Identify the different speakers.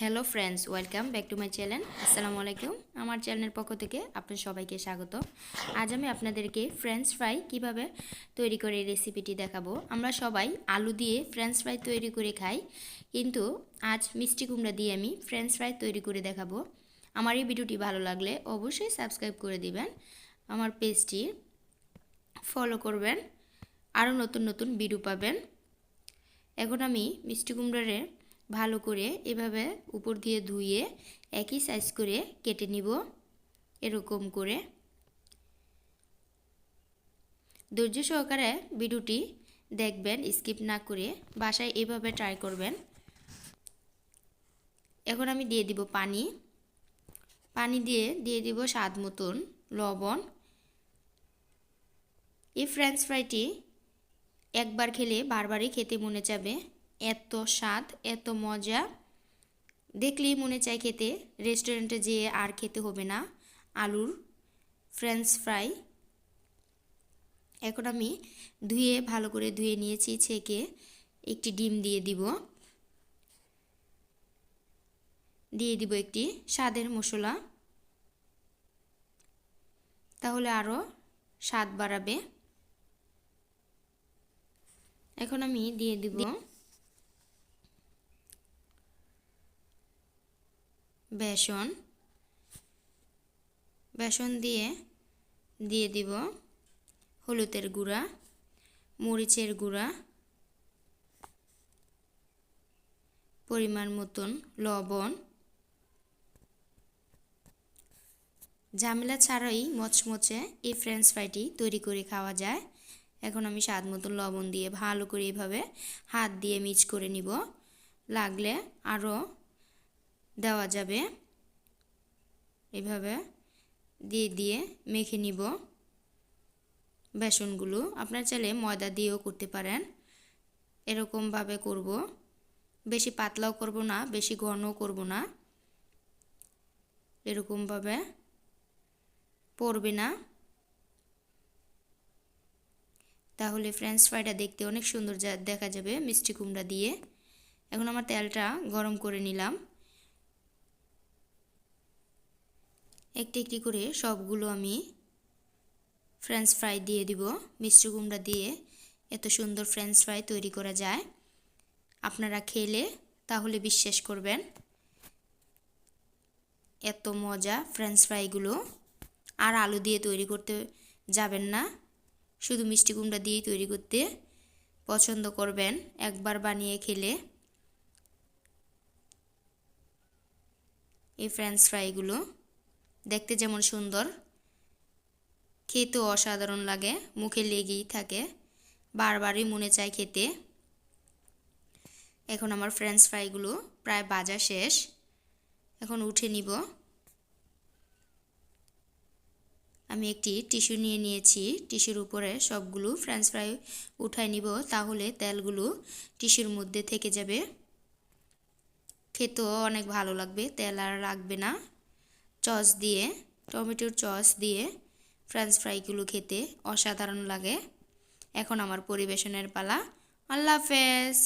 Speaker 1: Hello friends, welcome back to my channel. আসসালামু আলাইকুম। আমার চ্যানেলের পক্ষ থেকে আপনার সবাইকে স্বাগত। আজ আমি আপনাদেরকে ফ্রেঞ্চ ফ্রাই কিভাবে তৈরি করে রেসিপিটি দেখাবো। আমরা সবাই আলু দিয়ে ফ্রেঞ্চ ফ্রাই তৈরি করে খাই, কিন্তু আজ মিষ্টি কুমড়া দিয়ে আমি ফ্রেঞ্চ ফ্রাই তৈরি করে দেখাবো। আমার এই ভিডিওটি ভালো লাগলে অবশ্যই সাবস্ক্রাইব করে দিবেন, আমার পেজটি ফলো করবেন, আরও নতুন নতুন ভিডিও পাবেন। এখন আমি মিষ্টি কুমড়ারে ভালো করে এভাবে উপর দিয়ে ধুয়ে একই সাইজ করে কেটে নিব। এরকম করে ধৈর্য সহকারে ভিডিওটি দেখবেন, স্কিপ না করে বাসায় এভাবে ট্রাই করবেন। এখন আমি দিয়ে দিব পানি দিয়ে দিব স্বাদ মতন লবণ। এই ফ্রেঞ্চ ফ্রাইটি একবার খেলে বারবারই খেতে মনে যাবে, এত স্বাদ, এত মজা, দেখলেই মনে চায় খেতে। রেস্টুরেন্টে যেয়ে আর খেতে হবে না আলুর ফ্রেঞ্চ ফ্রাই। এখন আমি ভালো করে ধুয়ে নিয়েছি, ছেঁকে একটি ডিম দিয়ে দিব একটি স্বাদের মশলা, তাহলে আরও স্বাদ বাড়াবে। এখন আমি দিয়ে দিব বেসন দিয়ে দিব হলুদের গুঁড়া, মরিচের গুঁড়া, পরিমাণ মতন লবণ। ঝামেলা ছাড়াই মচমচে এই ফ্রেঞ্চ ফ্রাইটি তৈরি করে খাওয়া যায়। এখন আমি স্বাদ মতন লবণ দিয়ে ভালো করে এভাবে হাত দিয়ে মিক্স করে নিব, লাগলে আরও দেওয়া যাবে। এভাবে দিয়ে মেখে নিব বেসনগুলো। আপনার চাইলে ময়দা দিয়েও করতে পারেন। এরকমভাবে করব, বেশি পাতলাও করব না, বেশি ঘনও করব না, এরকমভাবে পড়বে না, তাহলে ফ্রেঞ্চ ফ্রাইটা দেখতে অনেক সুন্দর দেখা যাবে মিষ্টি কুমড়া দিয়ে। এখন আমার তেলটা গরম করে নিলাম, একটি একটি করে সবগুলো আমি ফ্রেঞ্চ ফ্রাই দিয়ে দিব। মিষ্টি কুমড়া দিয়ে এত সুন্দর ফ্রেঞ্চ ফ্রাই তৈরি করা যায়, আপনারা খেলে তাহলে বিশ্বাস করবেন, এত মজা ফ্রেঞ্চ ফ্রাইগুলো। আর আলু দিয়ে তৈরি করতে যাবেন না, শুধু মিষ্টি কুমড়া দিয়েই তৈরি করতে পছন্দ করবেন একবার বানিয়ে খেলে। এই ফ্রেঞ্চ ফ্রাইগুলো দেখতে যেমন সুন্দর, খেতেও অসাধারণ লাগে, মুখে লেগেই থাকে, বারবারই মনে চায় খেতে। এখন আমার ফ্রেঞ্চ ফ্রাইগুলো প্রায় ভাজা শেষ, এখন উঠে নিব। আমি একটি টিস্যু নিয়ে নিয়েছি, টিস্যুর উপরে সবগুলো ফ্রেঞ্চ ফ্রাই উঠাই নিব, তাহলে তেলগুলো টিস্যুর মধ্যে থেকে যাবে, খেতেও অনেক ভালো লাগবে, তেল আর লাগবে না। টমেটোর সস দিয়ে ফ্রেঞ্চ ফ্রাইগুলো খেতে অসাধারণ লাগে। এখন আমার পরিবেশনের পালা। আল্লাহ হাফেজ।